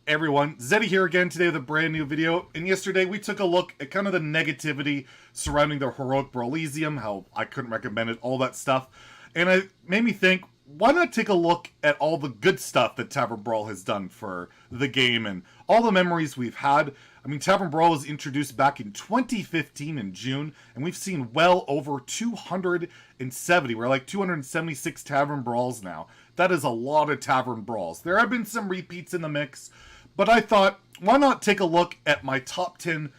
everyone, Zeddy here again today with a brand new video. And yesterday we took a look at kind of the negativity surrounding the Heroic Brawlesium, how I couldn't recommend it, all that stuff. And it made me think, why not take a look at all the good stuff that Tavern Brawl has done for the game and all the memories we've had. I mean, Tavern Brawl was introduced back in 2015 in June, and we've seen well over 270. We're like 276 Tavern Brawls now. That is a lot of Tavern Brawls. There have been some repeats in the mix, but I thought, why not take a look at my top 10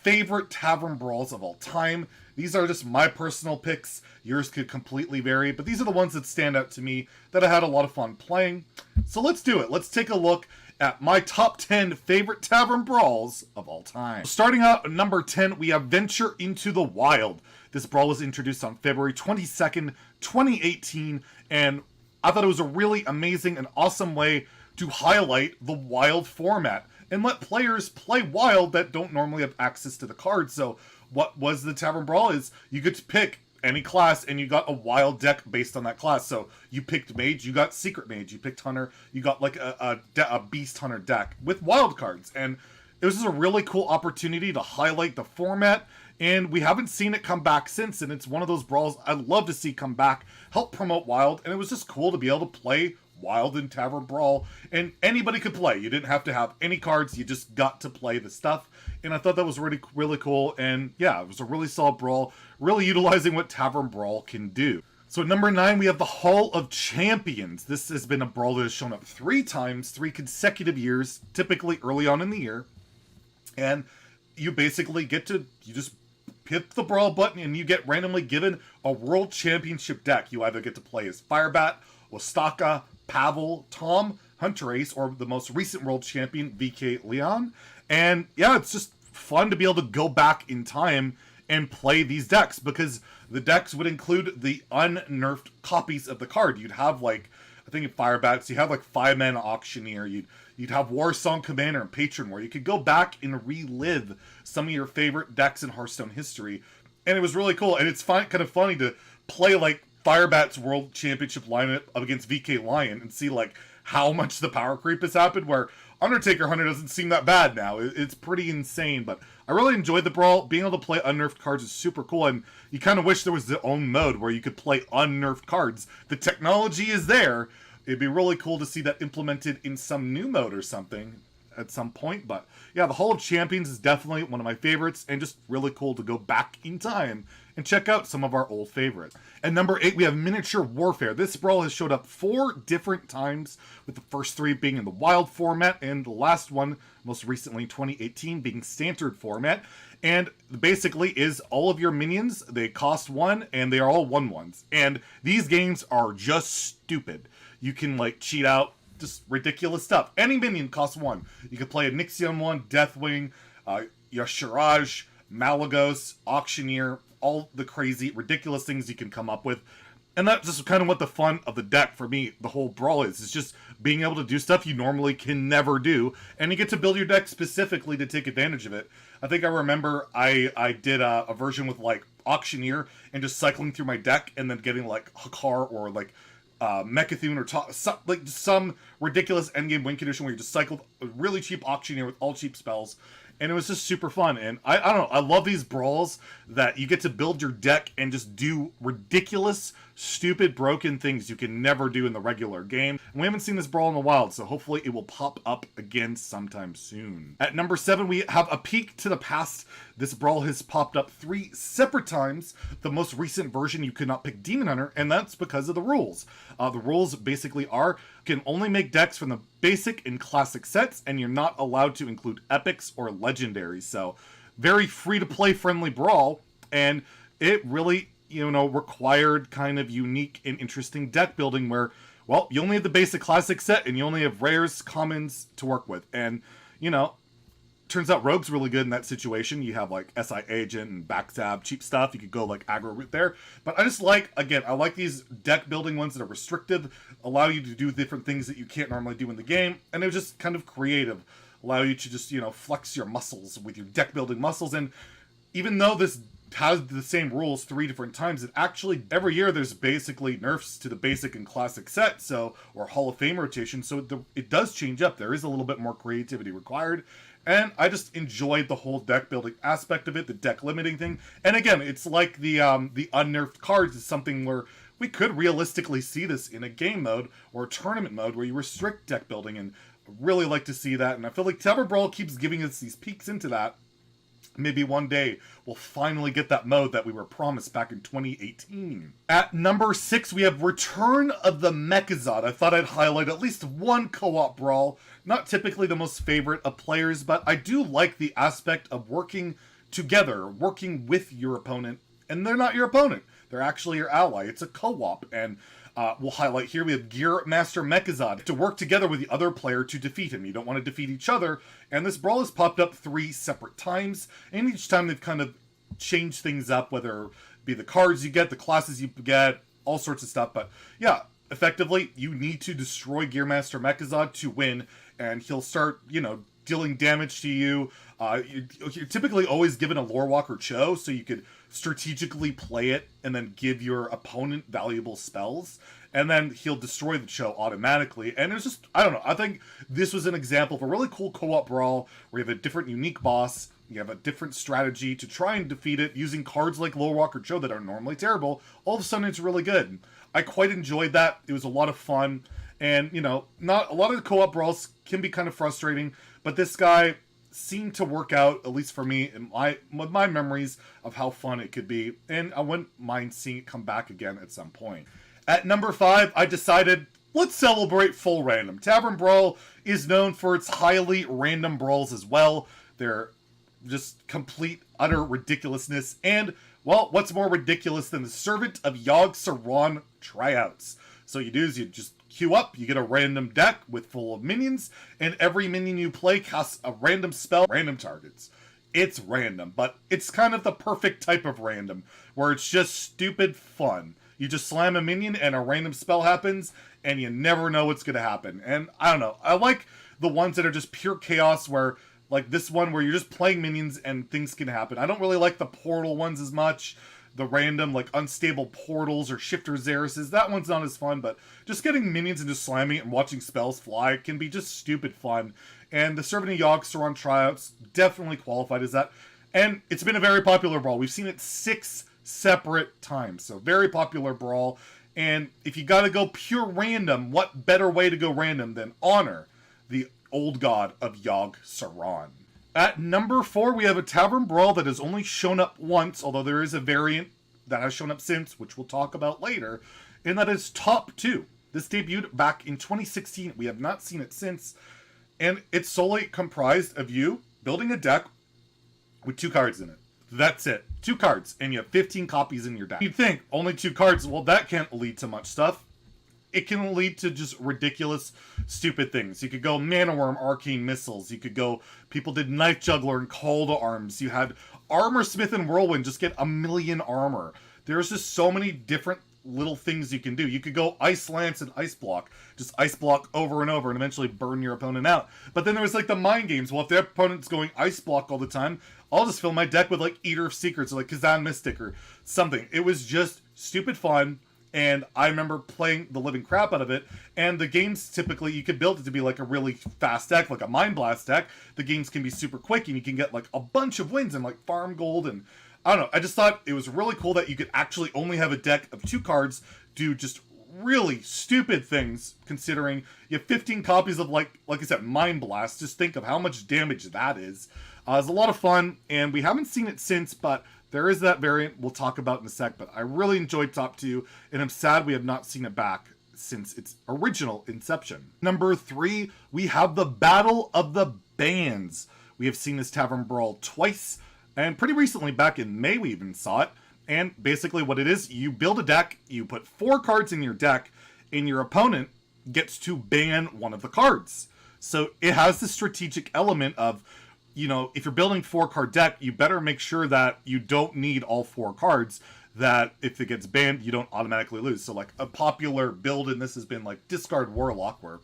favorite Tavern Brawls of all time. These are just my personal picks. Yours could completely vary, but these are the ones that stand out to me that I had a lot of fun playing. So let's do it. Let's take a look at my top 10 favorite Tavern Brawls of all time. Starting out at number 10, we have Venture into the Wild. This brawl was introduced on February 22nd, 2018, and I thought it was a really amazing and awesome way to highlight the Wild format and let players play Wild that don't normally have access to the cards. So what was the Tavern Brawl is you get to pick any class and you got a Wild deck based on that class. So you picked Mage, you got Secret Mage, you picked Hunter, you got like a Beast Hunter deck with Wild cards. And it was just a really cool opportunity to highlight the format, and we haven't seen it come back since, and it's one of those brawls I'd love to see come back, help promote Wild, and it was just cool to be able to play Wild in Tavern Brawl, and anybody could play. You didn't have to have any cards, you just got to play the stuff, and I thought that was really, really cool, and yeah, it was a really solid brawl, really utilizing what Tavern Brawl can do. So at number 9, we have the Hall of Champions. This has been a brawl that has shown up 3 times, 3 consecutive years, typically early on in the year, and you basically get to, you just hit the brawl button and you get randomly given a World Championship deck. You either get to play as Firebat, Ostaka, Pavel, Tom, Hunter Ace, or the most recent World Champion, VK Leon. And yeah, it's just fun to be able to go back in time and play these decks, because the decks would include the unnerfed copies of the card. You'd have like, I think in Firebats, you have like 5-mana Auctioneer, you'd have War Song Commander and Patron, where you could go back and relive some of your favorite decks in Hearthstone history. And it was really cool, and it's kind of funny to play like Firebat's World Championship lineup up against VK Lion and see like how much the power creep has happened, where Undertaker Hunter doesn't seem that bad now. It's pretty insane, but I really enjoyed the brawl. Being able to play unnerfed cards is super cool, and you kind of wish there was their own mode where you could play unnerfed cards. The technology is there. It'd be really cool to see that implemented in some new mode or something at some point. But yeah, the Hall of Champions is definitely one of my favorites, and just really cool to go back in time and check out some of our old favorites. At number 8, we have Miniature Warfare. This brawl has showed up 4 different times, with the first 3 being in the Wild format, and the last one, most recently 2018, being Standard format. And basically is all of your minions, they cost 1, and they are all 1/1s. And these games are just stupid. You can like cheat out just ridiculous stuff. Any minion costs 1. You can play a Nixion 1, Deathwing, Yashiraj, Malagos, Auctioneer, all the crazy, ridiculous things you can come up with. And that's just kind of what the fun of the deck for me, the whole brawl is just being able to do stuff you normally can never do, and you get to build your deck specifically to take advantage of it. I think I remember I did a version with like Auctioneer and just cycling through my deck and then getting like Hakar or like Mecha'thun or like some ridiculous endgame win condition where you just cycled a really cheap Auctioneer with all cheap spells, and it was just super fun. And I don't know, I love these brawls that you get to build your deck and just do ridiculous, stupid, broken things you can never do in the regular game. And we haven't seen this brawl in the wild, so hopefully it will pop up again sometime soon. At number 7, we have A Peek to the Past. This brawl has popped up 3 separate times. The most recent version, you could not pick Demon Hunter, and that's because of the rules. The rules basically are, you can only make decks from the basic and classic sets, and you're not allowed to include epics or legendaries. So very free to play friendly brawl, and it really, you know, required kind of unique and interesting deck building where, well, you only have the basic classic set and you only have rares, commons to work with. And, you know, turns out Rogue's really good in that situation. You have like SI Agent and Backstab, cheap stuff. You could go like aggro route there. But I just like, again, I like these deck building ones that are restrictive, allow you to do different things that you can't normally do in the game. And they're just kind of creative, allow you to just, you know, flex your muscles with your deck building muscles. And even though this has the same rules 3 different times. It actually, every year there's basically nerfs to the basic and classic set, so, or Hall of Fame rotation, so it does change up. There is a little bit more creativity required, and I just enjoyed the whole deck building aspect of it, the deck limiting thing. And again, it's like the unnerfed cards is something where we could realistically see this in a game mode or a tournament mode where you restrict deck building, and I really like to see that. And I feel like Tavern Brawl keeps giving us these peeks into that. Maybe one day we'll finally get that mode that we were promised back in 2018. At number 6, we have Return of the Mechazod. I thought I'd highlight at least one co-op brawl. Not typically the most favorite of players, but I do like the aspect of working together, working with your opponent, and they're not your opponent. They're actually your ally. It's a co-op, and we'll highlight here we have Gear Master Mechazod to work together with the other player to defeat him. You don't want to defeat each other, and this brawl has popped up 3 separate times, and each time they've kind of changed things up, whether it be the cards you get, the classes you get, all sorts of stuff. But yeah, effectively, you need to destroy Gear Master Mechazod to win, and he'll start, you know, dealing damage to you. You're typically always given a Lore Walker Cho, so you could strategically play it and then give your opponent valuable spells, and then he'll destroy the Cho automatically. And it's just, I don't know, I think this was an example of a really cool co-op brawl where you have a different unique boss, you have a different strategy to try and defeat it using cards like Lore Walker Cho that are normally terrible. All of a sudden it's really good. I quite enjoyed that. It was a lot of fun, and you know, not a lot of the co-op brawls can be kind of frustrating, but this guy seemed to work out, at least for me, in with my memories of how fun it could be, and I wouldn't mind seeing it come back again at some point. At number 5, I decided, let's celebrate full random. Tavern Brawl is known for its highly random brawls as well. They're just complete, utter ridiculousness, and, well, what's more ridiculous than the Servant of Yogg-Saron tryouts? So you do is you just queue up, you get a random deck with full of minions, and every minion you play casts a random spell, random targets. It's random, but it's kind of the perfect type of random, where it's just stupid fun. You just slam a minion and a random spell happens, and you never know what's going to happen. And I don't know, I like the ones that are just pure chaos, where, like this one, where you're just playing minions and things can happen. I don't really like the portal ones as much. The random, like, unstable portals or shifter Xeruses, that one's not as fun, but just getting minions and just slamming it and watching spells fly can be just stupid fun. And the Servant of Yogg-Saron tryouts definitely qualified as that. And it's been a very popular brawl. We've seen it 6 separate times, so very popular brawl. And if you gotta go pure random, what better way to go random than honor the old god of Yogg-Saron? At number 4, we have a Tavern Brawl that has only shown up once, although there is a variant that has shown up since, which we'll talk about later, and that is Top 2. This debuted back in 2016. We have not seen it since, and it's solely comprised of you building a deck with 2 cards in it. That's it. 2 cards, and you have 15 copies in your deck. You'd think, only 2 cards, well, that can't lead to much stuff. It can lead to just ridiculous, stupid things. You could go Mana Worm, Arcane Missiles. You could go, people did Knife Juggler and Call to Arms. You had Armor Smith and Whirlwind just get 1,000,000 armor. There's just so many different little things you can do. You could go Ice Lance and Ice Block. Just Ice Block over and over and eventually burn your opponent out. But then there was like the mind games. Well, if their opponent's going Ice Block all the time, I'll just fill my deck with like Eater of Secrets or like Kazan Mystic or something. It was just stupid fun. And I remember playing the living crap out of it, and the games typically, you could build it to be like a really fast deck, like a Mind Blast deck. The games can be super quick, and you can get like a bunch of wins and like farm gold, and I don't know, I just thought it was really cool that you could actually only have a deck of 2 cards do just really stupid things, considering you have 15 copies of like I said, Mind Blast. Just think of how much damage that is. It's a lot of fun, and we haven't seen it since, but there is that variant we'll talk about in a sec. But I really enjoyed Top 2, and I'm sad we have not seen it back since its original inception. Number 3, we have the Battle of the Bands. We have seen this Tavern Brawl twice, and pretty recently, back in May, we even saw it. And basically what it is, you build a deck, you put 4 cards in your deck, and your opponent gets to ban one of the cards. So it has the strategic element of, you know, if you're building 4-card deck, you better make sure that you don't need all 4 cards, that if it gets banned, you don't automatically lose. So like a popular build in this has been like Discard Warlock, where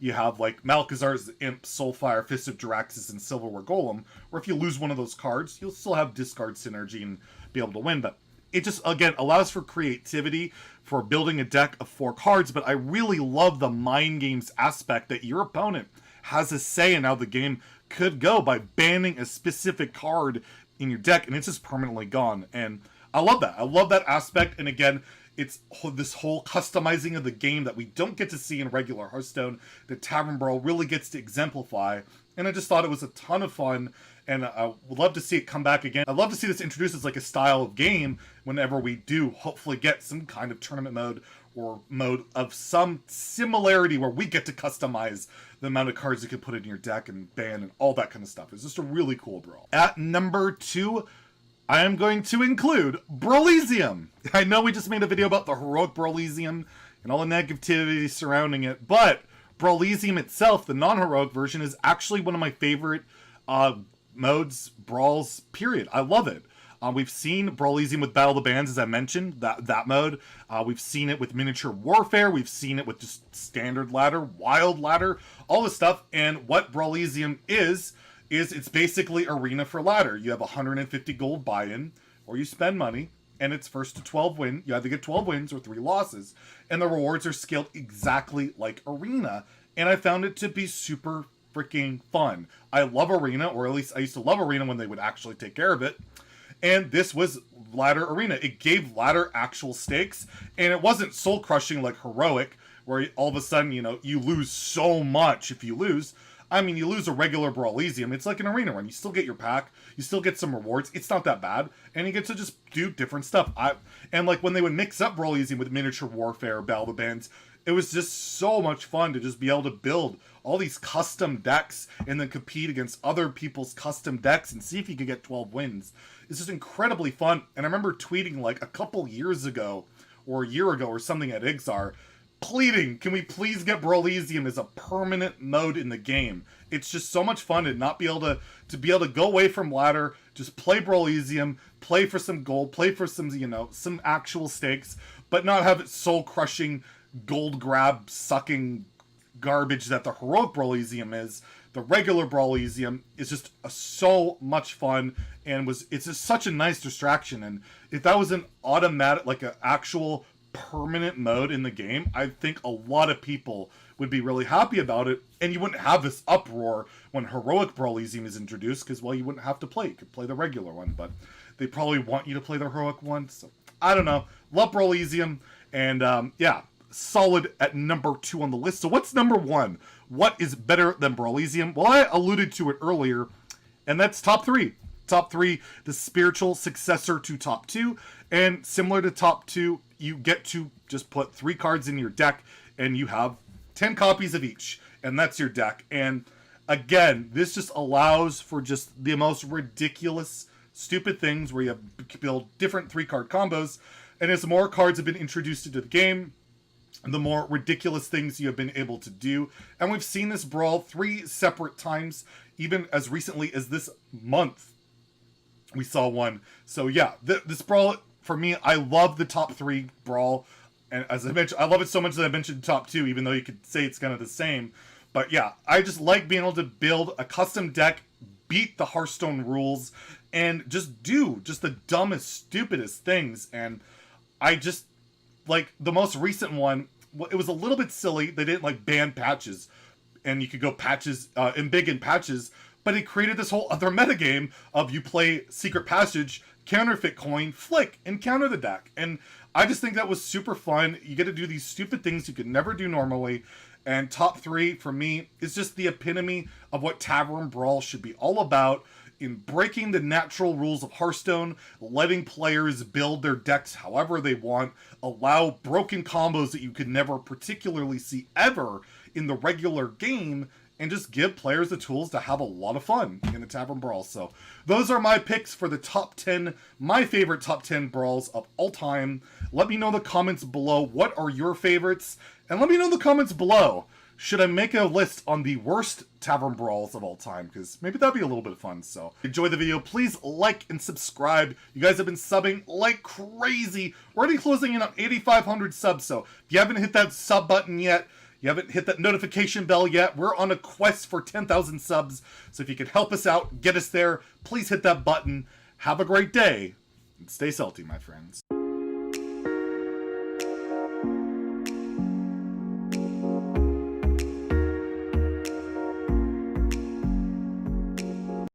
you have like Malkazar's Imp, Soulfire, Fist of Jaraxxus, and Silverware Golem, where if you lose one of those cards, you'll still have discard synergy and be able to win. But it just, again, allows for creativity for building a deck of 4 cards. But I really love the mind games aspect that your opponent has a say in how the game could go by banning a specific card in your deck, and it's just permanently gone. And I love that. I love that aspect. And again, it's this whole customizing of the game that we don't get to see in regular Hearthstone that Tavern Brawl really gets to exemplify. And I just thought it was a ton of fun, and I would love to see it come back again. I'd love to see this introduced as like a style of game whenever we do hopefully get some kind of tournament mode or mode of some similarity where we get to customize the amount of cards you can put in your deck and ban and all that kind of stuff. It's just a really cool brawl. At number 2, I am going to include Brawlesium. I know we just made a video about the heroic Brawlesium and all the negativity surrounding it, but Brawlesium itself, the non-heroic version, is actually one of my favorite modes, brawls, period. I love it. We've seen Brawlesium with Battle of the Bands, as I mentioned, that mode. We've seen it with Miniature Warfare. We've seen it with just Standard Ladder, Wild Ladder, all this stuff. And what Brawlesium is it's basically Arena for Ladder. You have 150 gold buy-in, or you spend money, and it's first to 12 win. You either get 12 wins or 3 losses. And the rewards are scaled exactly like Arena. And I found it to be super freaking fun. I love Arena, or at least I used to love Arena when they would actually take care of it. And this was Ladder Arena. It gave Ladder actual stakes, and it wasn't soul-crushing like Heroic, where all of a sudden, you know, you lose so much if you lose. I mean, you lose a regular Brawlesium, it's like an arena run. You still get your pack, you still get some rewards. It's not that bad, and you get to just do different stuff. And like when they would mix up Brawlesium with Miniature Warfare, Battle of the Bands, it was just so much fun to just be able to build all these custom decks and then compete against other people's custom decks and see if you could get 12 wins. It's just incredibly fun. And I remember tweeting like a couple years ago or a year ago or something at Ixar, pleading, can we please get Brawlesium as a permanent mode in the game? It's just so much fun to not be able to be able to go away from Ladder, just play Brawlesium, play for some gold, play for some, you know, some actual stakes, but not have it soul-crushing, gold grab sucking garbage that the heroic Brawlesium is. The regular Brawlesium is just so much fun, and it's just such a nice distraction. And if that was an automatic, like an actual permanent mode in the game, I think a lot of people would be really happy about it, and you wouldn't have this uproar when heroic Brawlesium is introduced, because, well, you wouldn't have to play. You could play the regular one, but they probably want you to play the heroic one, so I don't know. Love Brawlesium, and yeah, solid at number 2 on the list. So what's number 1? What is better than Brawlesium? Well, I alluded to it earlier, and that's top 3. Top 3, the spiritual successor to top 2, and similar to top 2, you get to just put 3 cards in your deck, and you have 10 copies of each, and that's your deck. And again, this just allows for just the most ridiculous, stupid things where you build different 3-card combos, and as more cards have been introduced into the game, the more ridiculous things you have been able to do. And we've seen this brawl 3 separate times, even as recently as this month. We saw one. So yeah, this brawl, for me, I love the top 3 brawl. And as I mentioned, I love it so much that I mentioned top 2, even though you could say it's kind of the same. But yeah, I just like being able to build a custom deck, beat the Hearthstone rules, and just do just the dumbest, stupidest things. And I just, like, the most recent one, it was a little bit silly. They didn't, like, ban patches. And you could go patches, and big in patches. But it created this whole other metagame of you play Secret Passage, Counterfeit Coin, Flick, and counter the deck. And I just think that was super fun. You get to do these stupid things you could never do normally. And top 3, for me, is just the epitome of what Tavern Brawl should be all about, in breaking the natural rules of Hearthstone, letting players build their decks however they want, allow broken combos that you could never particularly see ever in the regular game, and just give players the tools to have a lot of fun in the Tavern Brawl. So those are my picks for the top 10, my favorite top 10 brawls of all time. Let me know in the comments below, what are your favorites? And let me know in the comments below, should I make a list on the worst Tavern Brawls of all time? Because maybe that'd be a little bit of fun. So enjoy the video. Please like and subscribe. You guys have been subbing like crazy. We're already closing in on 8,500 subs. So if you haven't hit that sub button yet, you haven't hit that notification bell yet, we're on a quest for 10,000 subs. So if you could help us out, get us there, please hit that button. Have a great day. And stay salty, my friends.